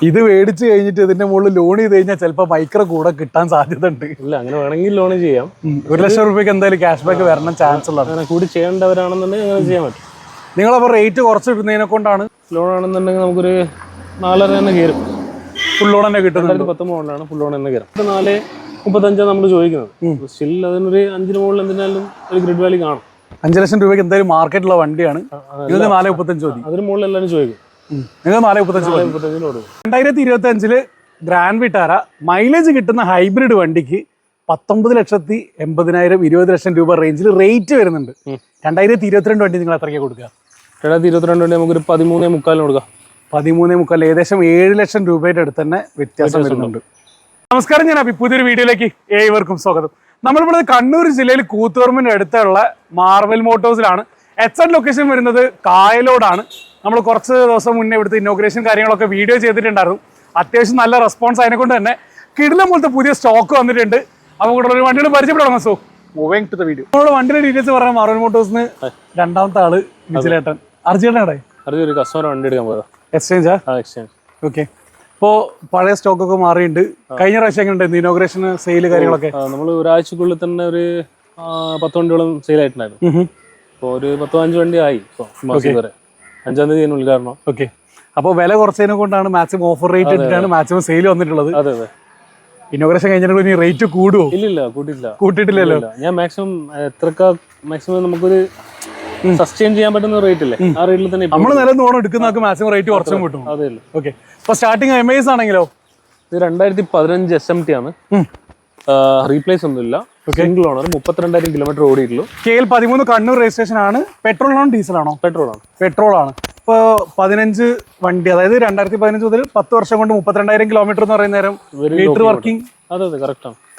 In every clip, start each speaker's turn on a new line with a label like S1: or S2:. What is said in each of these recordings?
S1: ഇത് മേടിച്ച് കഴിഞ്ഞിട്ട് ഇതിന്റെ മുകളിൽ ലോൺ ചെയ്ത് കഴിഞ്ഞാൽ ചിലപ്പോൾ മൈക്രോ കൂടെ കിട്ടാൻ സാധ്യത ഉണ്ട്.
S2: ഇല്ല, അങ്ങനെ വേണമെങ്കിൽ ലോൺ ചെയ്യാം.
S1: 1,00,000 രൂപയ്ക്ക് എന്തായാലും ക്യാഷ് ബാക്ക് വരണം ചാൻസ് ഉള്ളത്.
S2: അങ്ങനെ കൂടി ചെയ്യേണ്ടവരാണെന്നുണ്ടെങ്കിൽ അങ്ങനെ ചെയ്യാൻ പറ്റും.
S1: നിങ്ങളപ്പോൾ റേറ്റ് കുറച്ച് ഇടുന്നതിനെ കൊണ്ടാണ്.
S2: ലോൺ ആണെന്നുണ്ടെങ്കിൽ നമുക്കൊരു 4.5 തന്നെ കയറും.
S1: ഫുൾ ലോൺ തന്നെ കിട്ടും.
S2: 2019 മോഡലാണ്, ഫുൾ ലോൺ തന്നെ കയറും. 4.35 നമ്മൾ ചോദിക്കുന്നത്. സ്റ്റിൽ അതിനൊരു 5 മുകളിൽ എന്തിനാലും ഒരു ഗ്രിഡ് വാല്യൂ കാണും.
S1: 5 ലക്ഷം രൂപയ്ക്ക് എന്തായാലും മാർക്കറ്റുള്ള വണ്ടിയാണ്. ഇത് 4.35 മതി.
S2: അതിന് മുകളിൽ എല്ലാവരും ചോദിക്കും.
S1: നിങ്ങൾ 4.35 2025 ഗ്രാൻഡ് വിറ്റാര മൈലേജ് കിട്ടുന്ന ഹൈബ്രിഡ് വണ്ടിക്ക് 19,80,000 20 ലക്ഷം രൂപ റേഞ്ചിൽ റേറ്റ് വരുന്നുണ്ട്. 2022 വണ്ടി നിങ്ങൾ എത്രയ്ക്ക് കൊടുക്കുക?
S2: 2022 വണ്ടി നമുക്കൊരു 13.25 കൊടുക്കാം.
S1: 13.25, ഏകദേശം 7 ലക്ഷം രൂപയുടെ അടുത്ത് തന്നെ വ്യത്യാസം വരുന്നുണ്ട്. നമസ്കാരം, ഞാൻ അഭി. പുതിയൊരു വീഡിയോയിലേക്ക് ഏവർക്കും സ്വാഗതം. നമ്മളിവിടെ കണ്ണൂർ ജില്ലയിൽ കൂത്തുപറമ്പിന്റെ അടുത്തുള്ള മാർവൽ മോട്ടോഴ്സിലാണ്. എക്സാക്ട് ലൊക്കേഷൻ വരുന്നത് കായലോടാണ്. നമ്മൾ കുറച്ച് ദിവസം മുന്നേ ഇവിടുത്തെ ഇന്നോഗ്രേഷൻ കാര്യങ്ങളൊക്കെ വീഡിയോ ചെയ്തിട്ടുണ്ടായിരുന്നു. അത്യാവശ്യം നല്ല റെസ്പോൺസ് അതിനെക്കൊണ്ട് തന്നെ കിടിലം പോലത്തെ പുതിയ സ്റ്റോക്ക് വന്നിട്ടുണ്ട്. അപ്പോൾ ഇവിടെ ഒരു വണ്ടിയുടെ പരിചയപ്പെടണം. So moving to the video. നമ്മുടെ വണ്ടിയുടെ ഡീറ്റെയിൽസ് പറഞ്ഞാൽ മാർവൽ മോട്ടോഴ്സിന് രണ്ടാമത്തെ ആള് വിജിലേട്ടൻ അർജുനയുടെ
S2: ഒരു കസ്റ്റമർ വണ്ടി എടുക്കാൻ പോയതാ.
S1: എക്സ്ചേഞ്ചാ?
S2: എക്സ്ചേഞ്ച്.
S1: ഓക്കെ. ഇപ്പോൾ പഴയ സ്റ്റോക്കൊക്കെ മാറിയിട്ടുണ്ട്. കഴിഞ്ഞ പ്രാവശ്യം എങ്ങനെയുണ്ട് ഇനോഗ്രേഷൻ സെയിൽ കാര്യങ്ങളൊക്കെ?
S2: നമ്മൾ ഒരാഴ്ചക്കുള്ളിൽ തന്നെ ഒരു 10 വണ്ടിയോളം സെയിൽ ആയിട്ടുണ്ടായിരുന്നു. ഇപ്പോൾ ഒരു 10-15 വണ്ടി ആയി. ഇപ്പോൾ 5-ാം തീയതി ഉദ്ഘാടനം.
S1: ഓക്കെ. അപ്പോൾ വില കുറച്ചതിനെ കൊണ്ടാണ് മാക്സിമം ഓഫർ റേറ്റ് ഇട്ടിട്ടാണ് മാക്സിമം സെയിൽ വന്നിട്ടുള്ളത്.
S2: അതെ അതെ.
S1: ഇനോഗ്രേഷൻ കഴിഞ്ഞാൽ ഇനി റേറ്റ് കൂടുവോ?
S2: ഇല്ലില്ല,
S1: കൂട്ടിയിട്ടില്ലല്ലോ.
S2: ഞാൻ മാക്സിമം നമുക്കൊരു സസ്റ്റെയിൻ ചെയ്യാൻ പറ്റുന്ന റേറ്റ് അല്ലേ, ആ റേറ്റിൽ തന്നെ
S1: നമ്മൾ നിലം തോണം എടുക്കുന്ന മാക്സിമം റേറ്റ് കുറച്ചും കിട്ടും.
S2: അതെ.
S1: ഓക്കെ. ഇപ്പൊ സ്റ്റാർട്ടിങ് MIS ആണെങ്കിലോ?
S2: ഇത് 2015 SMT ആണ്. റീപ്ലേസ് ഒന്നുമില്ല. സിംഗിൾ ഓണർ, 32,000 കിലോമീറ്റർ ഓടിയിട്ടുള്ളൂ.
S1: KL 13 കണ്ണൂർ രജിസ്ട്രേഷൻ ആണ്. പെട്രോൾ ആണോ ഡീസൽ ആണോ? പെട്രോൾ ആണ്. ഇപ്പോൾ 15 വണ്ടി, അതായത് 2015 മുതൽ 10 വർഷം കൊണ്ട് 32,000 കിലോമീറ്റർ എന്ന് പറയുന്ന നേരം മീറ്റർ വർക്കിംഗ്.
S2: അതെ,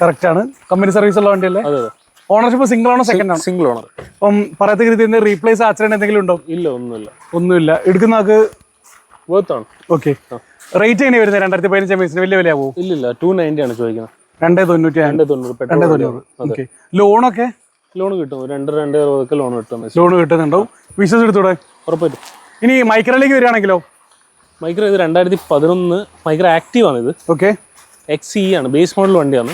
S1: കറക്റ്റ് ആണ്. കമ്പനി സർവീസ് ഉള്ള വണ്ടിയല്ലേ?
S2: അതെ.
S1: ഓണർഷിപ്പ് സിംഗിൾ ആണോ സെക്കൻഡ് ആണോ?
S2: Single owner.
S1: അപ്പം പറയത്ത രീതിയിൽ റീപ്ലേസ് ആക്സിഡന്റ് എന്തെങ്കിലും ഉണ്ടോ?
S2: ഇല്ല,
S1: ഒന്നുമില്ല. എടുക്കുന്നതൊക്കെ
S2: വേർത്താണ്.
S1: ഓക്കെ. റേറ്റ് എങ്ങനെ വരുന്നത്? 2015 MIS വലിയ വിലയാവോ?
S2: ഇല്ല, 290 ആണ് ചോദിക്കുന്നത്.
S1: 290. ഓക്കെ. ലോണൊക്കെ?
S2: ലോൺ കിട്ടും. 2-2.60 ലോൺ കിട്ടും.
S1: ലോൺ കിട്ടുന്നുണ്ടാവും. വിശ്വസിച്ചെടുത്തൂടെ?
S2: ഉറപ്പായിട്ടും.
S1: ഇനി മൈക്രോയിലേക്ക് വരികയാണെങ്കിലോ?
S2: മൈക്രോ ഇത് 2011 മൈക്രോ ആക്റ്റീവ് ആണ്. ഇത്
S1: ഓക്കെ.
S2: XE ആണ്, ബേസ് മോഡൽ വണ്ടിയാണ്.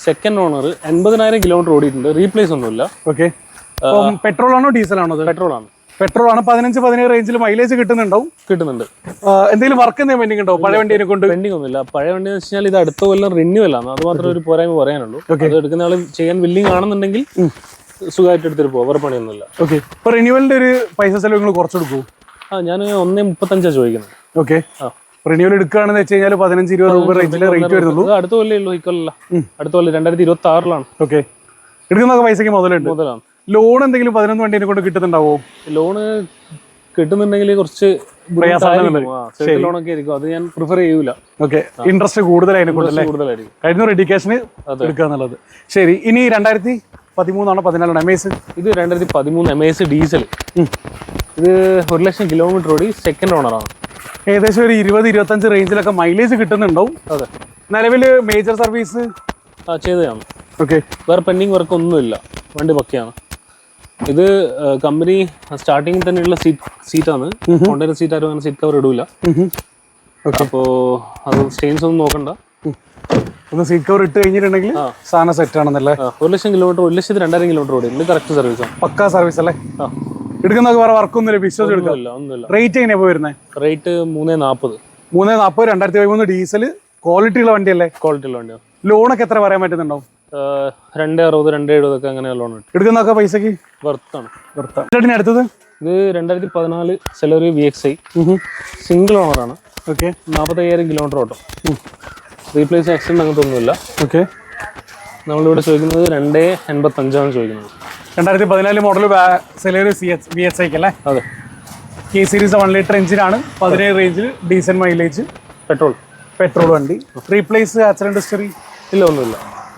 S2: സെക്കൻഡ് ഓണർ, 80,000 കിലോമീറ്റർ ഓടിയിട്ടുണ്ട്. റീപ്ലേസ് ഒന്നുമില്ല.
S1: ഓക്കെ. പെട്രോൾ ആണോ ഡീസൽ ആണോ?
S2: പെട്രോൾ ആണ്.
S1: 15-17 റേഞ്ചിൽ മൈലേജ് കിട്ടുന്നുണ്ട്. എന്തെങ്കിലും വർക്ക് എന്തെങ്കിലും പെൻഡിങ് ഉണ്ടോ പഴയ വണ്ടിയെ കൊണ്ട്?
S2: പെൻഡിങ് ഒന്നുമില്ല. പഴയ വണ്ടി എന്ന് വെച്ചാൽ ഇത് അടുത്ത കൊല്ലം റിന്യൂവൽ ആണ്. അത് മാത്രമേ ഒരു പോരായ്മ പറയാനുള്ളൂ. അത് എടുക്കുന്ന ആൾ ചെയ്യാൻ വില്ലിങ് ആണെന്നുണ്ടെങ്കിൽ സുഖമായിട്ട് എടുത്തിട്ട് പോകും. വേറെ പണിയൊന്നുമില്ല.
S1: ഓക്കെ. ഇപ്പൊ റിന്യൂവലിന്റെ ഒരു പൈസ ചെലവ് നിങ്ങൾ കുറച്ച് കൊടുക്കും?
S2: ഞാൻ 1.35 ചോദിക്കുന്നത്.
S1: ഓക്കെ. റിന്യൂവൽ എടുക്കുകയാണെന്ന് വെച്ച് കഴിഞ്ഞാൽ 15-20 രൂപ റേഞ്ചിൽ റേറ്റ് വരുന്നുള്ളൂ.
S2: അടുത്ത കൊല്ലം ഉള്ളൂ, ഇക്കൊല്ല. അടുത്ത കൊല്ലം 2026
S1: ഓക്കെ. എടുക്കുന്നൊക്കെ പൈസക്ക് മുതലാണ്. ലോൺ എന്തെങ്കിലും 11 വണ്ടിനെ കൊണ്ട് കിട്ടുന്നുണ്ടാവോ?
S2: ലോണ് കിട്ടുന്നുണ്ടെങ്കിൽ കുറച്ച് ലോണൊക്കെ ആയിരിക്കും. അത് ഞാൻ പ്രിഫർ ചെയ്യൂല.
S1: ഓക്കെ. ഇൻട്രസ്റ്റ് കൂടുതലായിരിക്കും. കഴിഞ്ഞ റെഡിക്കേഷന് എടുക്കുക എന്നുള്ളത്. ശരി. ഇനി 2013 ആണോ 14 MIS?
S2: ഇത് 2013 MIS ഡീസൽ. ഇത് 1 ലക്ഷം കിലോമീറ്റർ ഓടി. സെക്കൻഡ് ഓണറാണ്.
S1: ഏകദേശം ഒരു 20-25 റേഞ്ചിലൊക്കെ മൈലേജ് കിട്ടുന്നുണ്ടാവും.
S2: അതെ.
S1: നിലവിൽ മേജർ സർവീസ്
S2: ചെയ്തതാണ്.
S1: ഓക്കെ.
S2: വേറെ പെൻഡിങ് വർക്ക് ഒന്നുമില്ല. വണ്ടി പക്കയാണ്. ഇത് കമ്പനി സ്റ്റാർട്ടിങ്ങിൽ തന്നെയുള്ള സീറ്റാണ്. ഹോണ്ടയുടെ സീറ്റ് ആരും അങ്ങനെ സീറ്റ് കവർ ഇടൂല. അപ്പോൾ അത് സ്റ്റെയിൻസ് ഒന്നും നോക്കണ്ട.
S1: ഒന്ന് സീറ്റ് കവർ ഇട്ട് കഴിഞ്ഞിട്ടുണ്ടെങ്കിൽ സാധനം സെറ്റ് ആണെന്നല്ലേ.
S2: 1 ലക്ഷം കിലോമീറ്റർ, 1,02,000 കിലോമീറ്റർ ഓടി. കറക്റ്റ് സർവീസാണ്.
S1: പക്കാ സർവീസ് അല്ലേ? എടുക്കുന്നതൊക്കെ വേറെ വർക്കൊന്നുമില്ല. വിശ്വസിച്ച്
S2: ഒന്നുമില്ല.
S1: റേറ്റ് എങ്ങനെയാ വരുന്നത്?
S2: റേറ്റ് 340.
S1: 2013 ഡീസൽ. ക്വാളിറ്റി ഉള്ള വണ്ടിയല്ലേ?
S2: ക്വാളിറ്റി ഉള്ള വണ്ടിയാണ്.
S1: ലോണൊക്കെ എത്ര പറയാൻ പറ്റുന്നുണ്ടാവും?
S2: 2.60 2.70 ഒക്കെ അങ്ങനെ ലോൺ കിട്ടും.
S1: എടുക്കുന്നതൊക്കെ പൈസക്ക്
S2: വർത്താണ്.
S1: അടുത്തത്
S2: ഇത് 2014 സെലറി VXI സിംഗിൾ ഓണറാണ്.
S1: ഓക്കെ.
S2: 45,000 കിലോമീറ്റർ ഓട്ടം. റീപ്ലേസ് ആക്സിഡന്റ് അങ്ങനത്തെ ഒന്നുമില്ല.
S1: ഓക്കെ.
S2: നമ്മളിവിടെ ചോദിക്കുന്നത് 2.85 ചോദിക്കുന്നത്.
S1: 2014 മോഡൽ സെലറി VXI അല്ലേ?
S2: അതെ.
S1: K സീരീസ് 1 ലിറ്റർ എഞ്ചിനാണ്. 17 റേഞ്ചിൽ ഡീസന്റ് മൈലേജ്. പെട്രോൾ വണ്ടി. റീപ്ലേസ് ആക്സിഡന്റ് ഹിസ്റ്ററി
S2: ഇല്ല,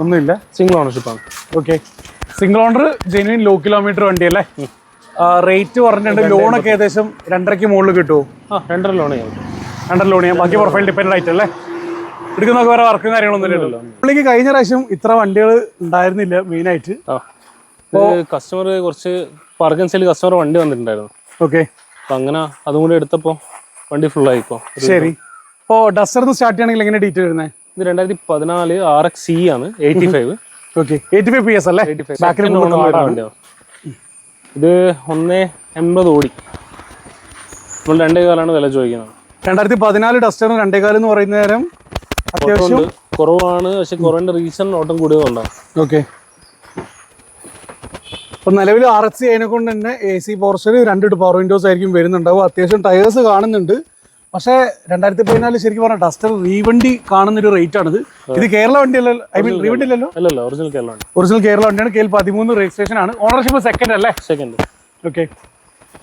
S2: ഒന്നുമില്ല. സിംഗിൾ ഓണർഷിപ്പ് ആണ്.
S1: Okay. Single owner, genuine low kilometre വണ്ടി അല്ലേ? റേറ്റ് പറഞ്ഞിട്ടുണ്ട്. ലോണൊക്കെ ഏകദേശം 2.5 മുകളിൽ കിട്ടുമോ?
S2: 2.5 ലോൺ ചെയ്യാം.
S1: 2.5 ലോൺ ചെയ്യാം. ബാക്കി പ്രൊഫൈൽ ഡിപ്പെൻഡ് ആയിട്ടല്ലേ? എടുക്കുന്നതൊക്കെ വേറെ വർക്കും കാര്യങ്ങളൊന്നും ഇല്ലല്ലോ. പുള്ളിക്ക് കഴിഞ്ഞ പ്രാവശ്യം ഇത്ര വണ്ടികൾ ഉണ്ടായിരുന്നില്ല മെയിനായിട്ട്.
S2: കസ്റ്റമർ കുറച്ച് പാർക്കിംഗ് സെയിൽ കസ്റ്റമർ വണ്ടി വന്നിട്ടുണ്ടായിരുന്നു.
S1: ഓക്കെ.
S2: അപ്പം അങ്ങനെ അതും കൂടി എടുത്തപ്പോൾ വണ്ടി ഫുള്ളായിപ്പോ.
S1: ശരി. ഇപ്പോൾ ഡസ്റ്ററിന് സ്റ്റാർട്ട് ചെയ്യണമെങ്കിൽ എങ്ങനെ ഡീറ്റെയിൽ വരുന്നത്?
S2: ഇത് 2014 RX-C ആണ് 85.
S1: ഓക്കെ 85 PS അല്ലേ? ബാക്കിൽ
S2: വണ്ടിയാണ്. ഇത് 1.80 ഓടി. നമ്മൾ 2.4 വില ചോദിക്കുന്നത്.
S1: 2014 ഡസ്റ്ററിന് 2.4 എന്ന് പറയുന്ന നേരം അത്യാവശ്യം
S2: കുറവാണ്. പക്ഷെ കുറവിന്റെ റീസൺ ഓട്ടം കൂടിയതുകൊണ്ടാണ്.
S1: ഓക്കെ. അപ്പൊ നിലവിൽ RX അതിനെ കൊണ്ട് തന്നെ AC പോർഷൻ 2 പവർ വിൻഡോസ് ആയിരിക്കും വരുന്നുണ്ടാവും. അത്യാവശ്യം ടയേഴ്സ് കാണുന്നുണ്ട്. പക്ഷേ 2014 ശരിക്കും പറഞ്ഞാൽ ഡസ്റ്റർ റീവണ്ടി കാണുന്നൊരു റേറ്റ് ആണിത്. ഇത് കേരള വണ്ടി അല്ലല്ലോ, ഐ മീൻ റീവണ്ടി അല്ലല്ലോ?
S2: അല്ലല്ല, ഒറിജിനൽ കേരള വണ്ടി.
S1: ഒറിജിനൽ കേരള വണ്ടിയാണ്. KL 13 രജിസ്ട്രേഷൻ ആണ്. ഓണർഷിപ്പ് സെക്കൻഡ് അല്ലേ?
S2: സെക്കൻഡ്.
S1: ഓക്കെ.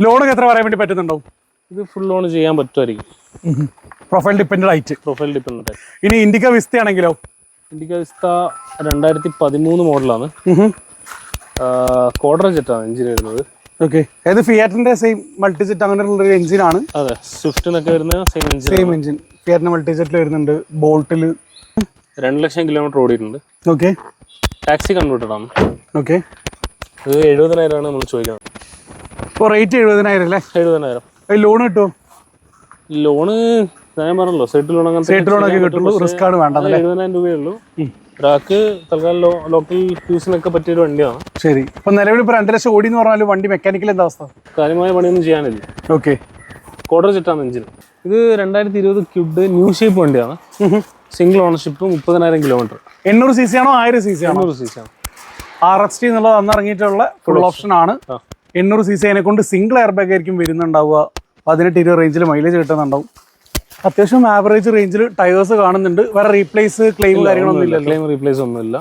S1: ലോണൊക്കെ എത്ര പറയാൻ വേണ്ടി പറ്റുന്നുണ്ടാവും?
S2: ഇത് ഫുൾ ലോൺ ചെയ്യാൻ പറ്റുമായിരിക്കും.
S1: പ്രൊഫൈൽ ഡിപ്പെൻഡന്റ് ആയിട്ട്.
S2: Profile dependent.
S1: ഇനി ഇൻഡിക്ക വിസ്ത ആണെങ്കിലോ?
S2: ഇൻഡിക്ക വിസ്ത 2013 മോഡലാണ്. ക്വാഡ്ര ജെറ്റാണ് എഞ്ചിൻ വരുന്നത്.
S1: ഓക്കെ. ഏത് ഫിയാറ്റിന്റെ സെയിം മൾട്ടിജെറ്റ് അങ്ങനെയുള്ള ഒരു എഞ്ചിനാണ്?
S2: അതെ, സ്വിഫ്റ്റിനൊക്കെ വരുന്ന
S1: സെയിം എഞ്ചിൻ. ഫിയാറ്റിന്റെ മൾട്ടിജെറ്റിൽ വരുന്നുണ്ട്. ബോൾട്ടിൽ
S2: 2 ലക്ഷം കിലോമീറ്റർ ഓടിയിട്ടുണ്ട്.
S1: ഓക്കെ.
S2: ടാക്സി കൺവേർട്ടഡ് ആണ്.
S1: ഓക്കെ.
S2: ഇത് 70,000 ആണ് നമ്മൾ ചോദിക്കുന്നത്.
S1: ഇപ്പോൾ റേറ്റ് 70,000 അല്ലേ?
S2: 70,000.
S1: ലോൺ കിട്ടുമോ?
S2: ലോണ് ഞാൻ പറഞ്ഞല്ലോ, സൈറ്റ് ലോൺ
S1: ലോണൊക്കെ കിട്ടുള്ളൂ. റിസ്ക് ആണ് വേണ്ടത്.
S2: 70,000 രൂപയേ ഉള്ളൂ. ഒരാൾക്ക് തൽക്കാലം ലോക്കൽ യൂസിനൊക്കെ പറ്റിയൊരു വണ്ടിയാണ്.
S1: ശരി. ഇപ്പൊ നിലവിൽ ഇപ്പൊ 2 ലക്ഷം ഓടി എന്ന് പറഞ്ഞാൽ വണ്ടി മെക്കാനിക്കൽ എന്താ അവസ്ഥ?
S2: കാര്യമായ പണിയൊന്നും ചെയ്യാനില്ല.
S1: ഓക്കെ.
S2: ക്വാഡ്ര ജെറ്റാണ് എഞ്ചിൻ. ഇത് 2020 ക്യൂഡ് ന്യൂ ഷേപ്പ് വണ്ടിയാണ്. Single ownership 30,000 kilometre.
S1: 800 cc ആണോ 1000 cc ആണോ?
S2: 800 cc ആണ്.
S1: RXT എന്നുള്ളത് അന്ന് ഇറങ്ങിയിട്ടുള്ള ഫുൾ ഓപ്ഷൻ ആണ്. 800 cc അതിനെ കൊണ്ട് സിംഗിൾ എയർ ബാഗ് ആയിരിക്കും വരുന്നുണ്ടാവുക. 18-20 റേഞ്ചിൽ മൈലേജ് കിട്ടുന്നുണ്ടാവും. അത്യാവശ്യം ആവറേജ് റേഞ്ചിൽ ടയേഴ്സ് കാണുന്നുണ്ട്. വേറെ റീപ്ലേസ് ക്ലെയിം കാര്യങ്ങളൊന്നും ഇല്ല.
S2: ക്ലെയിം റീപ്ലേസ് ഒന്നുമില്ല.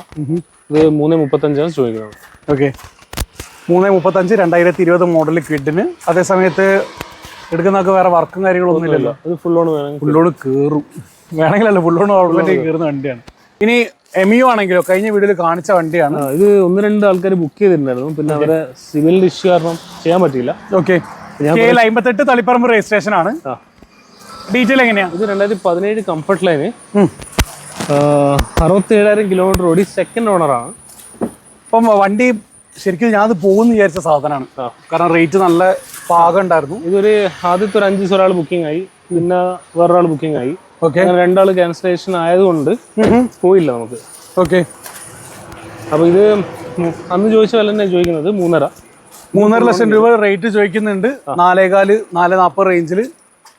S2: ഇത് 3.35 ചോദിക്കുന്നത്.
S1: ഓക്കെ. 3.35 2020 മോഡൽ ക്വിഡിന്. അതേ സമയത്ത് എടുക്കുന്നതൊക്കെ വേറെ വർക്കും കാര്യങ്ങളൊന്നും ഇല്ലല്ലോ.
S2: ഇത് ഫുൾ ലോൺ വേണമെങ്കിൽ
S1: ഫുൾ ലോൺ കയറും. വേണമെങ്കിലല്ല, ഫുൾ ലോൺ ഓട്ടോമാറ്റിക് കയറുന്ന വണ്ടിയാണ്. ഇനി എമിയോ ആണെങ്കിലോ കഴിഞ്ഞ വീഡിയോയിൽ കാണിച്ച വണ്ടിയാണ്.
S2: ഇത് 1-2 ആൾക്കാർ ബുക്ക് ചെയ്തിട്ടുണ്ടായിരുന്നു. പിന്നെ അവരെ സിവിൽ ഇഷ്യൂ കാരണം ചെയ്യാൻ പറ്റിയില്ല.
S1: ഓക്കെ. KL 58 തളിപ്പറമ്പ് രജിസ്ട്രേഷൻ ആണ്. ഡീറ്റെയിൽ എങ്ങനെയാണ്?
S2: ഇത് 2017 കംഫർട്ട് ലൈന് 67,000 കിലോമീറ്റർ ഓടി. സെക്കൻഡ് ഓണറാണ്.
S1: അപ്പം വണ്ടി ശരിക്കും ഞാൻ അത് പോകുമെന്ന് വിചാരിച്ച സാധനമാണ്. കാരണം റേറ്റ് നല്ല പാകം ഉണ്ടായിരുന്നു.
S2: ഇതൊരു ആദ്യത്തെ ഒരു 5 ദിവസം ഒരാൾ ബുക്കിംഗ് ആയി. പിന്നെ വേറൊരാൾ ബുക്കിംഗ് ആയി.
S1: ഓക്കെ.
S2: 2 ആൾ ക്യാൻസലേഷൻ ആയതുകൊണ്ട് പോയില്ല നമുക്ക്.
S1: ഓക്കെ.
S2: അപ്പൊ ഇത് അന്ന് ചോദിച്ച വില തന്നെ ചോദിക്കുന്നത്
S1: 3.5 ലക്ഷം രൂപ റേറ്റ് ചോദിക്കുന്നുണ്ട്. 4.4 4.40 റേഞ്ചിൽ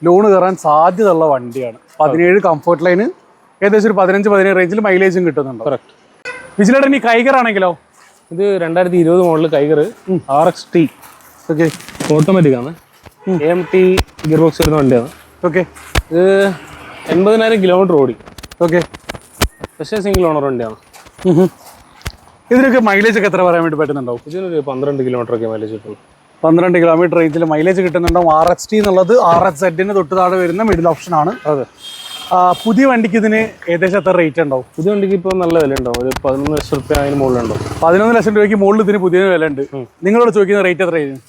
S1: ലോൺ കയറാൻ സാധ്യതയുള്ള വണ്ടിയാണ്. 17 കംഫർട്ട് ലൈന് ഏകദേശം ഒരു 15-17 റേഞ്ചിൽ മൈലേജും കിട്ടുന്നുണ്ട്.
S2: കറക്റ്റ്.
S1: വിജിലേട്ടൻ ഈ കൈഗർ ആണെങ്കിലോ?
S2: ഇത് 2020 model Kiger RXT.
S1: Okay.
S2: Automatic ആണ്. AMT ഗിയർ ബോക്സ് വരുന്ന വണ്ടിയാണ്.
S1: ഓക്കെ.
S2: ഇത് 80,000 കിലോമീറ്റർ ഓടി.
S1: ഓക്കെ.
S2: പക്ഷേ സിംഗിൾ ഓണർ വണ്ടിയാണ്.
S1: ഇതിനൊക്കെ മൈലേജ് ഒക്കെ എത്ര പറയാൻ വേണ്ടി പറ്റുന്നുണ്ടാവും?
S2: ഇതിനൊരു 12 കിലോമീറ്റർ ഒക്കെ മൈലേജ് കിട്ടും.
S1: 12 കിലോമീറ്റർ റേഞ്ചിൽ മൈലേജ് കിട്ടുന്നുണ്ടാവും. RXT എന്നുള്ളത് RXZ തൊട്ട് താഴെ വരുന്ന മിഡിൽ ഓപ്ഷൻ ആണ്.
S2: അതെ.
S1: പുതിയ വണ്ടിക്ക് ഇതിന് ഏകദേശം എത്ര റേറ്റ് ഉണ്ടാവും?
S2: പുതിയ വണ്ടിക്ക് ഇപ്പോൾ നല്ല വില ഉണ്ടാവും. ഒരു 11 ലക്ഷം രൂപ അതിന് മുകളിലുണ്ടാവും.
S1: 11 ലക്ഷം രൂപയ്ക്ക് മുകളിൽ ഇതിന് പുതിയ വില ഉണ്ട്. നിങ്ങളോട് ചോദിക്കുന്ന റേറ്റ് എത്രയായിരുന്നു?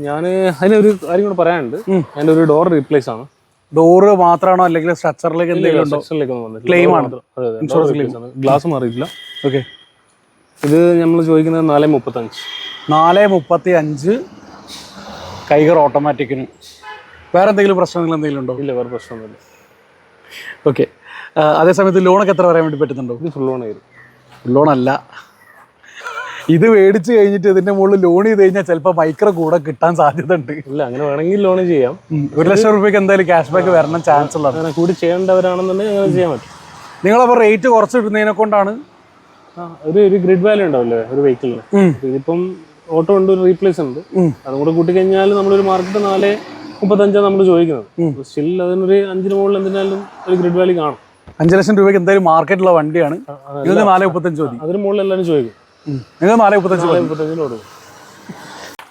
S2: ഞാൻ അതിനൊരു കാര്യം കൂടെ പറയാനുണ്ട്. അതിൻ്റെ ഒരു ഡോർ റീപ്ലേസ് ആണ്.
S1: ഡോറ് മാത്രമാണോ അല്ലെങ്കിൽ സ്ട്രക്ചറിലേക്ക് എന്തെങ്കിലും ഉണ്ടോ? ക്ലെയിം ആണ്.
S2: ഗ്ലാസ് മാറിയിട്ടില്ല.
S1: ഓക്കെ.
S2: ഇത് നമ്മൾ ചോദിക്കുന്നത് 4.35.
S1: 4.35 കൈഗർ ഓട്ടോമാറ്റിക്കിന്. വേറെ എന്തെങ്കിലും പ്രശ്നങ്ങൾ എന്തെങ്കിലും ഉണ്ടോ?
S2: ഇല്ല, വേറെ പ്രശ്നമൊന്നുമില്ല.
S1: ഓക്കെ. അതേസമയത്ത് ലോണൊക്കെ എത്ര പറയാൻ വേണ്ടി പറ്റുന്നുണ്ടോ?
S2: ഇത് ഫുൾ ലോൺ ആയിരുന്നു.
S1: ഫുൾ ലോൺ അല്ല, ഇത് മേടിച്ച് കഴിഞ്ഞിട്ട് ഇതിന്റെ മുകളിൽ ലോൺ ചെയ്ത് കഴിഞ്ഞാൽ ചിലപ്പോൾ മൈക്രോ കൂടെ കിട്ടാൻ സാധ്യത ഉണ്ട്.
S2: ഇല്ല, അങ്ങനെ വേണമെങ്കിൽ ലോൺ ചെയ്യാം.
S1: 1 ലക്ഷം രൂപയ്ക്ക് എന്തായാലും ക്യാഷ് ബാക്ക് വരണം ചാൻസ് ഉള്ളത്.
S2: അങ്ങനെ കൂടി ചെയ്യേണ്ടവരാണെന്നുണ്ടെങ്കിൽ അങ്ങനെ ചെയ്യാൻ പറ്റും.
S1: നിങ്ങളപ്പോൾ റേറ്റ് കുറച്ച് ഇടുന്നതിനെ കൊണ്ടാണ്
S2: ഒരു ഗ്രിഡ് വാല്യൂ ഉണ്ടാവില്ലേ ഒരു വെഹിക്കിളിന്. ഇതിപ്പം ഓട്ടോ ഉണ്ട്, ഒരു റീപ്ലേസ് ഉണ്ട്. അതും കൂടെ കൂട്ടി കഴിഞ്ഞാൽ നമ്മളൊരു മാർക്കറ്റ് 4.35 നമ്മൾ ചോദിക്കുന്നത്. സ്റ്റിൽ അതിനൊരു 5 മുകളിൽ എന്തിനാലും ഒരു ഗ്രിഡ് വാല്യൂ കാണും.
S1: 5 ലക്ഷം രൂപയ്ക്ക് എന്തായാലും മാർക്കറ്റുള്ള വണ്ടിയാണ്. ഇത് 4.35 മതി.
S2: അതിന് മുകളിൽ എല്ലാവരും ചോദിക്കും.
S1: നിങ്ങൾ 4.35
S2: കൊടുക്കും.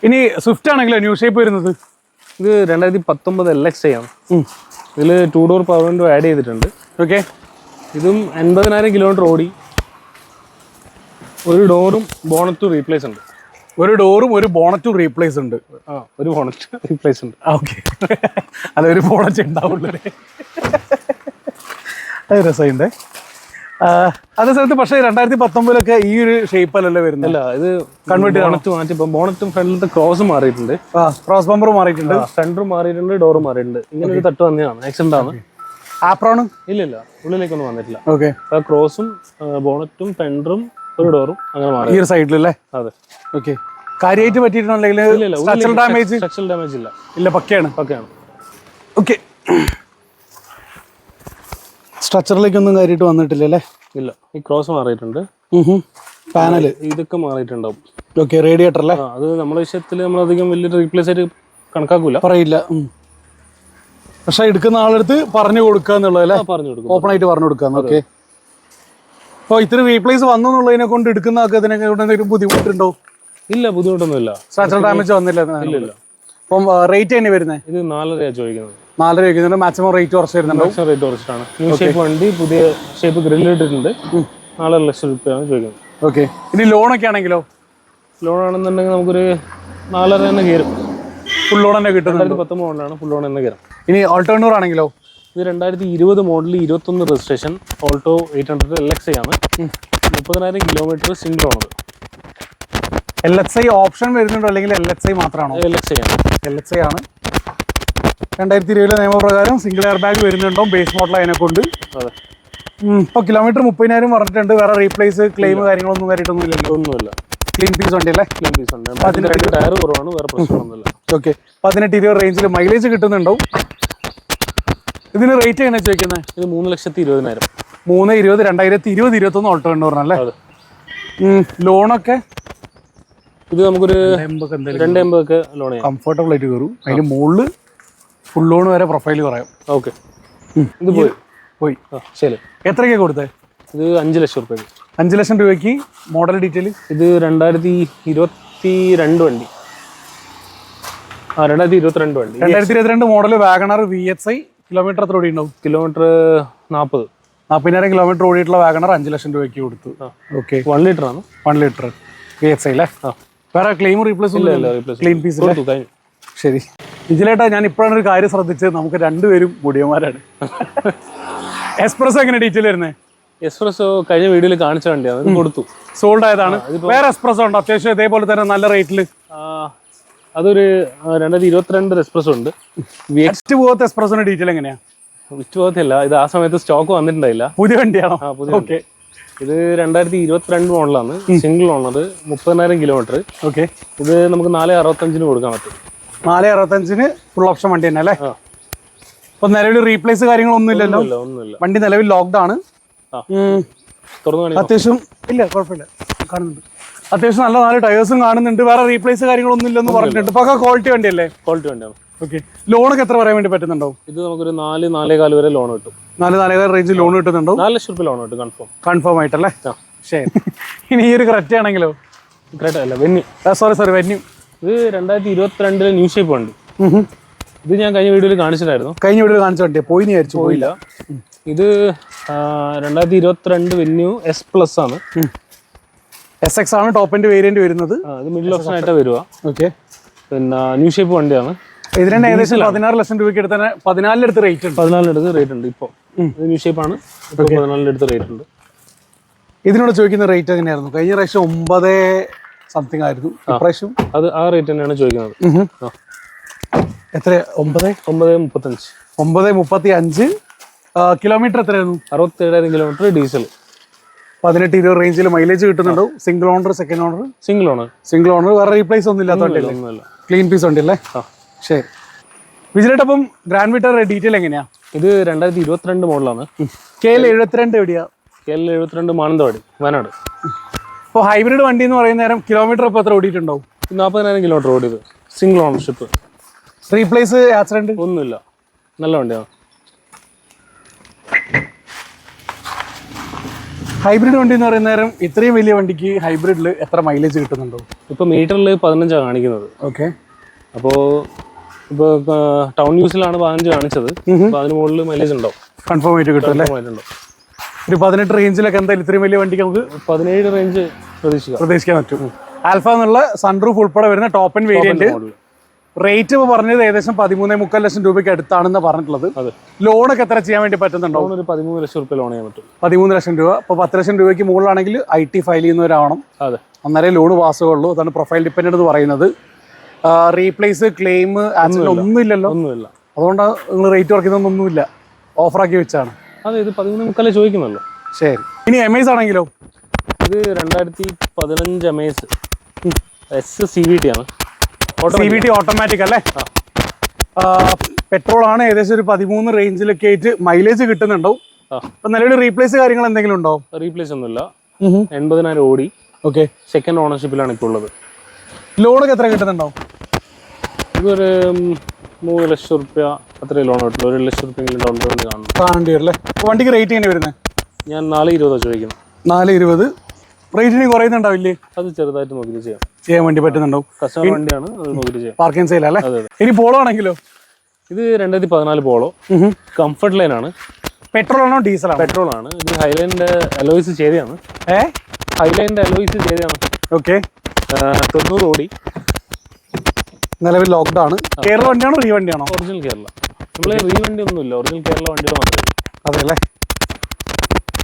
S1: ഇനി സ്വിഫ്റ്റ് ആണെങ്കിലോ ന്യൂ ഷേപ്പ് വരുന്നത്?
S2: ഇത് 2019 LXi ആണ്. ഇതിൽ 2 ഡോർ പവർ വിൻഡോ ആഡ് ചെയ്തിട്ടുണ്ട്.
S1: ഓക്കെ.
S2: ഇതും 80,000 കിലോമീറ്റർ ഓടി. ഒരു ഡോറും ബോണറ്റും റീപ്ലേസ് ഉണ്ട്.
S1: ഒരു ഡോറും ഒരു ബോണറ്റും റീപ്ലേസ് ഉണ്ട്.
S2: ഒരു ബോണറ്റ് റീപ്ലേസ് ഉണ്ട്.
S1: ഓക്കെ. അല്ല, ഒരു ബോണറ്റ് ഉണ്ടാവുള്ളൂ. അത് രസമുണ്ട്. അതേ സമയത്ത് പക്ഷേ 2019 ഈ ഒരു ഷേപ്പ് അല്ലല്ലോ വരുന്നത്.
S2: അല്ല, ഇത് കൺവേർട്ട് ബോണറ്റ് മാറ്റി. ഇപ്പം ബോണറ്റും ഫ്രണ്ടിലത്തെ ക്രോസ് മാറിയിട്ടുണ്ട്.
S1: ക്രോസ് ബമ്പർ മാറിയിട്ടുണ്ട്.
S2: സെൻറ്റർ മാറിയിട്ടുണ്ട്, ഡോറ് മാറിയിട്ടുണ്ട്. ഇങ്ങനെ ഒരു തട്ട് വന്നതാണ്. ആക്സിഡന്റ് ആണ്.
S1: ആപ്രോണ്
S2: ഇല്ല ഉള്ളിലേക്കൊന്നും വന്നിട്ടില്ല.
S1: ഓക്കെ.
S2: ക്രോസും ബോണറ്റും ഫെൻഡറും ഒരു ഡോറും അങ്ങനെ മാറി
S1: ഈ ഒരു സൈഡിലല്ലേ?
S2: അതെ.
S1: ഓക്കെ. കാര്യമായിട്ട് പറ്റിയിട്ടുണ്ടെങ്കിൽ സ്ട്രക്ചറൽ ഡാമേജ്
S2: ഇല്ല,
S1: പക്കയാണ്. ഓക്കെ. സ്ട്രക്ചറിലേക്കൊന്നും കാര്യമായിട്ട് വന്നിട്ടില്ല അല്ലേ?
S2: ഇല്ല. ഈ ക്രോസ് മാറിയിട്ടുണ്ട്,
S1: പാനൽ
S2: ഇതൊക്കെ മാറിയിട്ടുണ്ടാവും.
S1: ഓക്കെ. റേഡിയേറ്റർ അല്ലേ?
S2: അത് നമ്മുടെ വിഷയത്തിൽ നമ്മളധികം വലിയ റീപ്ലേസ് ആയിട്ട് കണക്കാക്കൂല,
S1: പറയില്ല. പക്ഷെ എടുക്കുന്ന ആളെടുത്ത് പറഞ്ഞു കൊടുക്കുക എന്നുള്ളതല്ലേ?
S2: പറഞ്ഞു കൊടുക്കും,
S1: ഓപ്പൺ ആയിട്ട് പറഞ്ഞു കൊടുക്കുക. ഓക്കെ. അപ്പോൾ ഇത്ര റീപ്ലേസ് വന്നു എന്നുള്ളതിനെ കൊണ്ട് എടുക്കുന്ന ആൾക്ക് അതിനൊക്കെ എന്തെങ്കിലും ബുദ്ധിമുട്ടുണ്ടോ?
S2: ഇല്ല, ബുദ്ധിമുട്ടൊന്നുമില്ല.
S1: സ്ട്രക്ചറൽ ഡാമേജ് വന്നില്ല?
S2: ഇല്ല.
S1: അപ്പം റേറ്റ് തന്നെ വരുന്നത്?
S2: ഇത് 4.5 ചോദിക്കുന്നത്.
S1: 4 വയ്ക്കുന്നുണ്ട്. മാക്സിമം റേറ്റ് കുറച്ച് വരുന്നുണ്ടോ?
S2: റേറ്റ് കുറച്ചിട്ടാണ്. ന്യൂ ഷേപ്പ് വണ്ടി, പുതിയ ഷേപ്പ് ഗ്രില്ല് ഇട്ടിട്ടുണ്ട്. 4.5 ലക്ഷം രൂപയാണ് ചോദിക്കുന്നത്.
S1: ഓക്കെ. ഇനി ലോണൊക്കെ ആണെങ്കിലോ?
S2: ലോൺ ആണെന്നുണ്ടെങ്കിൽ നമുക്കൊരു 4.5 തന്നെ കയറും.
S1: ഫുൾ ലോൺ തന്നെ കിട്ടും.
S2: 2010 മോഡലാണ്, ഫുൾ ലോൺ തന്നെ കയറും.
S1: ഇനി ഓൾട്ടോണൂർ ആണെങ്കിലോ?
S2: ഇത് 2020 മോഡൽ, 21 രജിസ്ട്രേഷൻ, ഓൾട്ടോ 800 LXI ആണ്. 30,000 kilometre, single owner.
S1: LXI option വരുന്നുണ്ടോ അല്ലെങ്കിൽ LXI മാത്രമാണോ?
S2: LXI ആണ്.
S1: LXI ആണ്. 2020 നിയമപ്രകാരം സിംഗിൾ എയർ ബാഗ് വരുന്നുണ്ടോ ബേസ് മോഡൽ അതിനെ കൊണ്ട്?
S2: അതെ.
S1: ഇപ്പോൾ കിലോമീറ്റർ 30,000 പറഞ്ഞിട്ടുണ്ട്. വേറെ റീപ്ലേസ് ക്ലെയിം കാര്യങ്ങളൊന്നും കാര്യമായിട്ടൊന്നും ഇല്ലല്ലോ?
S2: ഒന്നുമില്ല.
S1: ക്ലീൻ പീസ് വണ്ടി അല്ലേ?
S2: ക്ലീൻ പീസ് ഉണ്ട്. ടയർ കുറവാണ്, വേറെ പ്രശ്നമൊന്നുമില്ല.
S1: ഓക്കെ. 18-20 റേഞ്ചിൽ മൈലേജ് കിട്ടുന്നുണ്ടോ? ഇതിന് റേറ്റ് എങ്ങനെയാണ് ചോദിക്കുന്നത്?
S2: ഇത് 3,20,000.
S1: 3,20,000 2020-21 ഓൾട്ടോണൂറിനല്ലേ? ലോണൊക്കെ
S2: ഇത് നമുക്കൊരു 280 ഒക്കെ ലോൺ ചെയ്യാം.
S1: കംഫർട്ടബിൾ ആയിട്ട് കയറും. അതിന് മുകളിൽ ഫുൾ ലോൺ വരെ പ്രൊഫൈൽ പറയാം.
S2: ഓക്കെ. ഇത് പോയി. ശരി.
S1: എത്രയ്ക്കാണ് കൊടുത്തത്?
S2: ഇത് 5 ലക്ഷം രൂപയ്ക്ക്.
S1: 5 ലക്ഷം രൂപയ്ക്ക്. Model detail?
S2: ഇത് 2022 വണ്ടി. 2022 വണ്ടി.
S1: 2022 മോഡൽ വാഗണർ VXI. കിലോമീറ്റർ എത്ര ഓടി ഉണ്ടാവും?
S2: കിലോമീറ്റർ 40,000
S1: കിലോമീറ്റർ ഓടിയിട്ടുള്ള വാഗണർ 5 ലക്ഷം രൂപയ്ക്ക് കൊടുത്തു. ഓക്കെ.
S2: 1 ലിറ്റർ ആണ്.
S1: 1 ലിറ്റർ VXI അല്ലേ? വേറെ ക്ലെയിം റീപ്ലേസ് ക്ലീൻ പീസ്. ശരി. ഇതിലേട്ടാ ഞാൻ ഇപ്പോഴാണ് ഒരു കാര്യം ശ്രദ്ധിച്ചത്. നമുക്ക് രണ്ടുപേരും മുടിയന്മാരാണ്. എക്സ്പ്രസ് എങ്ങനെ ഡീറ്റെയിൽ വരുന്നത്?
S2: എക്സ്പ്രസോ കഴിഞ്ഞ വീഡിയോയിൽ കാണിച്ച വണ്ടിയാണ്, കൊടുത്തു,
S1: സോൾഡ് ആയതാണ്. വേറെ എക്സ്പ്രസ് ഉണ്ടോ അത്യാവശ്യം ഇതേപോലെ തന്നെ നല്ല റേറ്റിൽ?
S2: അതൊരു 2022 എക്സ്പ്രസ് ഉണ്ട്.
S1: വിറ്റ് പോകത്തെ എക്സ്പ്രസിന്റെ ഡീറ്റെയിൽ എങ്ങനെയാ?
S2: വിറ്റ് പോകത്തില്ല, ഇത് ആ സമയത്ത് സ്റ്റോക്ക് വന്നിട്ടുണ്ടായില്ല.
S1: പുതിയ വണ്ടിയാണോ?
S2: ഓക്കെ. ഇത് 2022 മോഡലാണ്, സിംഗിൾ ഓണർ, 30,000 കിലോമീറ്റർ.
S1: ഓക്കെ.
S2: ഇത് നമുക്ക് 465 കൊടുക്കാൻ പറ്റും.
S1: 465 ഫുൾ ഓപ്ഷൻ വണ്ടി തന്നെ അല്ലേ? അപ്പൊ നിലവിൽ റീപ്ലേസ് കാര്യങ്ങളൊന്നും ഇല്ലല്ലോ?
S2: ഒന്നുമില്ല.
S1: വണ്ടി നിലവിൽ ലോക്ക്ഡ് ആണ്. അത്യാവശ്യം ഇല്ല, കുഴപ്പമില്ല, കാണുന്നുണ്ട്. അത്യാവശ്യം നല്ല 4 ടയേഴ്സും കാണുന്നുണ്ട്. വേറെ റീപ്ലേസ് കാര്യങ്ങളൊന്നും ഇല്ലെന്ന് പറഞ്ഞിട്ടുണ്ട്. പക്ക ക്വാളിറ്റി വണ്ടിയല്ലേ?
S2: ക്വാളിറ്റി വണ്ടിയാണ്.
S1: ഓക്കെ. ലോണൊക്കെ എത്ര പറയാൻ വേണ്ടി പറ്റുന്നുണ്ടോ?
S2: ഇത് നമുക്കൊരു 4-4.25 വരെ ലോൺ കിട്ടും.
S1: 4-4.25 റേഞ്ച് ലോൺ കിട്ടുന്നുണ്ടോ?
S2: 4 ലക്ഷം രൂപ ലോൺ കിട്ടും
S1: കൺഫേം ആയിട്ടല്ലേ? ശരി. ഇനി ഈ ഒരു ക്രെറ്റ ആണെങ്കിലോ?
S2: ക്രെറ്റ അല്ല, വെന്യൂ.
S1: Sorry venue.
S2: ഇത് 2022 ന്യൂ ഷേപ്പ് വണ്ടി. ഇത് ഞാൻ കഴിഞ്ഞ വീഡിയോയിൽ കാണിച്ചിട്ടായിരുന്നു.
S1: കഴിഞ്ഞ വീഡിയോയിൽ കാണിച്ച വണ്ടിയാ? പോയില്ല.
S2: ഇത് 2022 വെന്യൂ S+ ആണ്.
S1: SX ആണ് ടോപ്പ് എൻഡ് വേരിയന്റ് വരുന്നത്.
S2: ഇത് മിഡിൽ ഓപ്ഷൻ ആയിട്ട് വരുക.
S1: ഓക്കെ.
S2: പിന്നെ ന്യൂ ഷേപ്പ് വണ്ടിയാണ്.
S1: ഇതിന് ഏകദേശം 16 ലക്ഷം രൂപയ്ക്ക് എടുത്താൽ 14 അടുത്ത് റേറ്റ് ഉണ്ട്.
S2: 14 അടുത്ത് റേറ്റ് ഉണ്ട്. ഇപ്പോൾ ന്യൂ ഷേപ്പ് ആണ്, 14 അടുത്ത് റേറ്റ് ഉണ്ട്.
S1: ഇതിനോട് ചോദിക്കുന്ന റേറ്റ് എങ്ങനെയായിരുന്നു? കഴിഞ്ഞ പ്രാവശ്യം 9 സംതിങ് ആയിരുന്നു. ഇപ്രാവശ്യം
S2: അത് ആ റേറ്റ് തന്നെയാണ് ചോദിക്കുന്നത്.
S1: എത്ര?
S2: 9.35.
S1: 9.35. കിലോമീറ്റർ എത്രയായിരുന്നു?
S2: 67,000 കിലോമീറ്റർ, ഡീസൽ.
S1: 18-20 റേഞ്ചിൽ മൈലേജ് കിട്ടുന്നുണ്ടോ? Single owner, second owner? Single owner. വേറെ റീപ്ലേസ് ഒന്നും ഇല്ലാത്ത വണ്ടിയല്ലേ? Clean piece വണ്ടിയല്ലേ? ശരി. വിജിലേട്ട്, അപ്പം ഗ്രാൻഡ് വിറ്റർ ഡീറ്റെയിൽ എങ്ങനെയാ?
S2: ഇത് 2022 മോഡലാണ്.
S1: KL72 എവിടെയാ?
S2: KL72 മാനന്തവാടി, വയനാട്.
S1: ഇപ്പോൾ ഹൈബ്രിഡ് വണ്ടി എന്ന് പറയുന്ന നേരം കിലോമീറ്റർ ഇപ്പോൾ എത്ര ഓടിയിട്ടുണ്ടാവും?
S2: 40,000 കിലോമീറ്റർ ഓടിയത്. Single ownership.
S1: റീപ്ലേസ്, ആക്സിഡന്റ്
S2: ഒന്നുമില്ല, നല്ല വണ്ടിയാണ്.
S1: ഹൈബ്രിഡ് വണ്ടി എന്ന് പറയുന്ന നേരം ഇത്രയും വലിയ വണ്ടിക്ക് ഹൈബ്രിഡിൽ എത്ര മൈലേജ് കിട്ടുന്നുണ്ടോ?
S2: ഇപ്പോൾ മീറ്ററിൽ 15 കാണിക്കുന്നത്.
S1: ഓക്കെ.
S2: അപ്പോൾ ഇപ്പോൾ ടൗൺ യൂസിലാണ് 15 കാണിച്ചത്. അപ്പോൾ അതിന് മുകളിൽ മൈലേജ് ഉണ്ടാവും.
S1: കൺഫേം ആയിട്ട് കിട്ടും അല്ലേ? ഒരു 18 റേഞ്ചിലൊക്കെ എന്തായാലും ഇത്രയും വലിയ വണ്ടിക്ക് നമുക്ക്
S2: 17 റേഞ്ച്
S1: പ്രതീക്ഷിക്കാൻ പറ്റും. ആൽഫ എന്നുള്ള സൺറൂഫ് ഉൾപ്പെടെ വരുന്ന ടോപ്പ് ആൻഡ് വേരിയന്റ്. റേറ്റ് ഇപ്പോൾ പറഞ്ഞത് ഏകദേശം 13.25 ലക്ഷം രൂപയ്ക്ക് അടുത്താണെന്ന് പറഞ്ഞിട്ടുള്ളത്. ലോണൊക്കെ എത്ര ചെയ്യാൻ വേണ്ടി പറ്റുന്നുണ്ടോ?
S2: ഒരു 13 ലക്ഷം രൂപ ലോൺ ചെയ്യാൻ പറ്റും.
S1: 13 ലക്ഷം രൂപ. അപ്പോൾ 10 ലക്ഷം രൂപയ്ക്ക് മുകളിലാണെങ്കിൽ IT ഫയൽ ചെയ്യുന്നവരാവണം.
S2: അതെ,
S1: അന്നേരം ലോൺ പാസ്സുള്ളൂ. അതാണ് പ്രൊഫൈൽ ഡിപ്പെൻഡന്റ് എന്ന് പറയുന്നത്. റീപ്ലേസ്, ക്ലെയിം, ആക്സിഡന്റ് ഒന്നും ഇല്ലല്ലോ?
S2: ഒന്നുമില്ല.
S1: അതുകൊണ്ടാണ് നിങ്ങൾ റേറ്റ് കുറയ്ക്കുന്നതൊന്നുമില്ല. ഓഫറാക്കി വെച്ചാണ്.
S2: അതെ, ഇത് 13.25 ചോദിക്കുന്നല്ലോ.
S1: ശരി. ഇനി എമേസ് ആണെങ്കിലോ?
S2: ഇത് 2015 എമേസ് CVT ആണ്.
S1: CVT ഓട്ടോമാറ്റിക് അല്ലേ? പെട്രോൾ ആണ്. ഏകദേശം ഒരു 13 റേഞ്ചിലൊക്കെ ആയിട്ട് മൈലേജ് കിട്ടുന്നുണ്ടാവും. അപ്പൊ നിലവിൽ റീപ്ലേസ് കാര്യങ്ങൾ എന്തെങ്കിലും ഉണ്ടോ?
S2: റീപ്ലേസ് ഒന്നുമില്ല. 80,000 ഓടി.
S1: ഓക്കെ.
S2: സെക്കൻഡ് ഓണർഷിപ്പിലാണ് ഇപ്പോൾ ഉള്ളത്.
S1: ലോണൊക്കെ എത്ര കിട്ടുന്നുണ്ടാവും?
S2: ഇതൊരു 3 ലക്ഷം റുപ്യ അത്രയും ലോൺ കിട്ടുള്ളൂ. 1 ലക്ഷം റുപ്യ ഡൗൺ പേയ്മെന്റ്
S1: കാണേണ്ടി വരും അല്ലേ? വണ്ടിക്ക് റേറ്റ് എങ്ങനെ വരുന്നത്?
S2: ഞാൻ 4.20 ചോദിക്കുന്നു.
S1: 4.20. റേറ്റിന് കുറയുന്നുണ്ടാവില്ലേ?
S2: അത് ചെറുതായിട്ട് നോക്കിയിട്ട്
S1: ചെയ്യാൻ വേണ്ടി പറ്റുന്നുണ്ടാവും.
S2: കസ്റ്റമർ വണ്ടിയാണ്, അത് നോക്കിയിട്ട് ചെയ്യാം.
S1: പാർക്കിംഗ് സെയിൽ അല്ലേ? ഇനി പോളോ ആണെങ്കിലോ?
S2: ഇത് 2014 പോളോ. കംഫർട്ട് ലൈൻ ആണ്.
S1: പെട്രോൾ ആണോ ഡീസൽ ആണോ?
S2: പെട്രോൾ ആണ്. ഇത് ഹൈലൈൻ്റെ അലോയ്സ് ചെയ്തതാണ്. ഹൈലൈൻ്റെ അലോയ്സ് ചെയ്തതാണ്.
S1: ഓക്കെ.
S2: 90 ഓടി.
S1: നിലവിൽ ലോക്ക്ഡ് ആണ്. കേരള വണ്ടിയാണോ റീ വണ്ടിയാണോ?
S2: ഒറിജിനൽ കേരള. നമ്മളെ റീ വണ്ടി ഒന്നുമില്ല, ഒറിജിനൽ കേരള വണ്ടികൾ മാത്രമേ.
S1: അതെ അല്ലേ?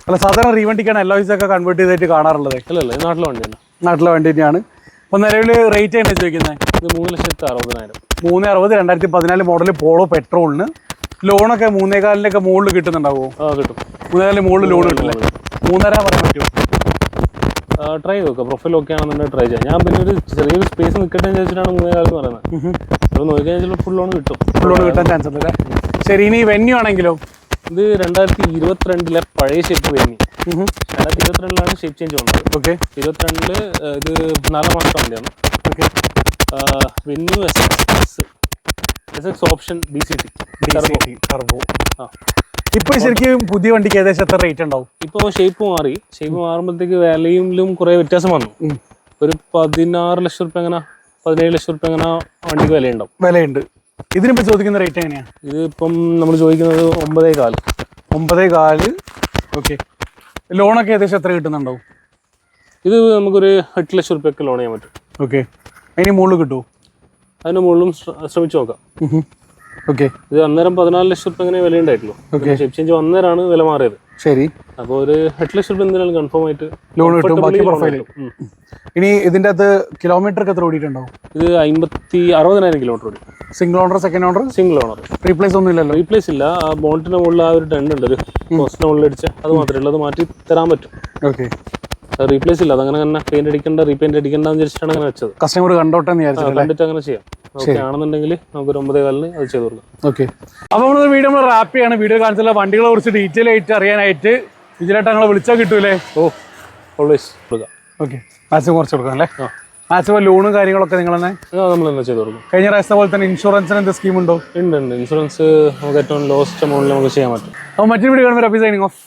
S1: അല്ല, സാധാരണ റീ വണ്ടിക്കാണ് എല്ലോയ്സ് ഒക്കെ കൺവേർട്ട് ചെയ്തിട്ട് കാണാറുള്ളത്.
S2: അല്ലല്ല, ഇത് നാട്ടിലെ വണ്ടിയാണ്.
S1: നാട്ടിലെ വണ്ടി തന്നെയാണ്. അപ്പൊ നിലവിൽ റേറ്റ് തന്നെ ചോദിക്കുന്നത്?
S2: ഇത് 3,60,000.
S1: 3.60. 2014 മോഡൽ പോളോ പെട്രോളിന് ലോണൊക്കെ 3.25 മുകളിൽ കിട്ടുന്നുണ്ടാവുമോ?
S2: കിട്ടും.
S1: 3.25 മുകളിൽ ലോൺ കിട്ടില്ലേ? 3.5 പറയാൻ പറ്റുമോ?
S2: ട്രൈ ചെയ്ത് നോക്കാം. പ്രൊഫൈൽ ഓക്കെ ആണെന്നുണ്ടെങ്കിൽ ട്രൈ ചെയ്യാം. ഞാൻ പിന്നെ ഒരു ചെറിയൊരു സ്പേസ് നിൽക്കട്ടെ എന്ന് ചോദിച്ചിട്ടാണ് 3.5 പറയുന്നത്. അപ്പോൾ നോക്കിക്കഴിഞ്ഞാൽ ഫുൾ ലോൺ കിട്ടും.
S1: ഫുൾ ലോൺ കിട്ടാൻ ചാൻസ് ഉണ്ട് അല്ലേ? ശരി. ഇനി വെന്യൂ ആണെങ്കിലോ?
S2: ഇത് 2022 പഴയ ഷേപ്പ് വെന്യൂ. 2022 ഷേപ്പ് ചേഞ്ച് വന്നത്.
S1: ഓക്കെ.
S2: 22 ഇത് 4 മാസം വണ്ടിയാണ്.
S1: Okay.
S2: Venue SX option DCT
S1: turbo. ഇപ്പൊ ശരിക്കും പുതിയ വണ്ടിക്ക് ഏകദേശം എത്ര റേറ്റ് ഉണ്ടാവും?
S2: ഇപ്പോൾ ഷേപ്പ് മാറി. ഷേപ്പ് മാറുമ്പോഴത്തേക്ക് വിലയിലും കുറെ വ്യത്യാസം വന്നു. ഒരു 16 ലക്ഷം റുപ്യ അങ്ങനെ 17 ലക്ഷം റുപ്യ അങ്ങനെ വണ്ടിക്ക് വിലയുണ്ടാവും.
S1: വിലയുണ്ട്. ഇതിനിപ്പോ ചോദിക്കുന്ന റേറ്റ് എങ്ങനെയാണ്?
S2: ഇതിപ്പം നമ്മൾ ചോദിക്കുന്നത് 9.4.
S1: 9.4. ഓക്കെ. ലോണൊക്കെ ഏകദേശം എത്ര കിട്ടുന്നുണ്ടാവും?
S2: ഇത് നമുക്കൊരു 8 ലക്ഷം റുപ്യൊക്കെ ലോൺ ചെയ്യാൻ പറ്റും.
S1: ഓക്കെ. അതിന് മുകളിൽ കിട്ടുമോ?
S2: അതിന് മുകളിലും ശ്രമിച്ചു നോക്കാം.
S1: ഓക്കെ.
S2: ഇത് അന്നേരം 14 ലക്ഷം റുപ്യ അങ്ങനെ വില ഉണ്ടായിട്ടുള്ളൂ. ഷേപ്പ് ചേഞ്ച് അന്നേരമാണ് വില മാറിയത്.
S1: ശരി.
S2: അപ്പോൾ ഒരു 8 ലക്ഷം റുപ്യ എന്തായാലും കൺഫേം ആയിട്ട്
S1: ലോൺ കിട്ടും. ബാക്കി പ്രൊഫൈൽ. ഇനി ഇതിന്റെ അകത്ത് കിലോമീറ്റർ എത്ര ഓടിയിട്ടുണ്ടാവും?
S2: ഇത് 60,000 കിലോമീറ്റർ ഓടി.
S1: Single owner second owner?
S2: Single owner.
S1: Replace ഒന്നും ഇല്ലല്ലോ?
S2: റീപ്ലേസ് ഇല്ല. ആ ബോണ്ടിന്റെ മുകളിൽ ആ ഒരു ടെൻഡ് ഉണ്ട്, ഒരു പോസ്റ്റിന്റെ മുകളിൽ അടിച്ച്, അത് മാത്രമേ ഉള്ളൂ. അത് മാറ്റി തരാൻ പറ്റും.
S1: ഓക്കെ.
S2: റീപ്ലേസ് ഇല്ല. അതങ്ങനെ തന്നെ പെയിന്റ് അടിക്കേണ്ട, റീപെയിന്റ് അടിക്കേണ്ടെന്ന് വിചാരിച്ചിട്ടാണ് അങ്ങനെ വെച്ചത്.
S1: കസ്റ്റമർ കണ്ടോട്ടെന്ന് വിചാരിച്ചു.
S2: കണ്ടിട്ട് അങ്ങനെ ചെയ്യാം. ഓക്കെ ആണെന്നുണ്ടെങ്കിൽ നമുക്ക് 9.4 അത് ചെയ്ത് കൊടുക്കാം.
S1: ഓക്കെ. അപ്പോൾ നമ്മൾ വീഡിയോ നമ്മൾ റാപ്പ് ചെയ്യാണ്. വീഡിയോ കാണിച്ചുള്ള വണ്ടികളെ കുറിച്ച് ഡീറ്റെയിൽ ആയിട്ട് അറിയാനായിട്ട് ഇതിലായിട്ട് ഞങ്ങളെ വിളിച്ചാൽ കിട്ടൂലേ?
S2: ഓൾവേസ് കൊടുക്കാം.
S1: ഓക്കെ. മാക്സിമം കുറച്ച് കൊടുക്കാം അല്ലേ? മാക്സിമം ലോണും കാര്യങ്ങളൊക്കെ നിങ്ങൾ തന്നെ
S2: നമ്മൾ തന്നെ ചെയ്ത് കൊടുക്കും.
S1: കഴിഞ്ഞ പ്രാവശ്യത്തെ പോലെ തന്നെ ഇൻഷുറൻസിന് എന്ത് സ്കീം ഉണ്ടോ?
S2: ഉണ്ട്. ഇൻഷുറൻസ് നമുക്ക് ഏറ്റവും ലോസ്റ്റ് എമൗണ്ടിൽ നമുക്ക് ചെയ്യാൻ പറ്റും.
S1: അപ്പോൾ മറ്റൊരു വീഡിയോ കാണുമ്പോൾ സൈനിങ് ഓഫ്.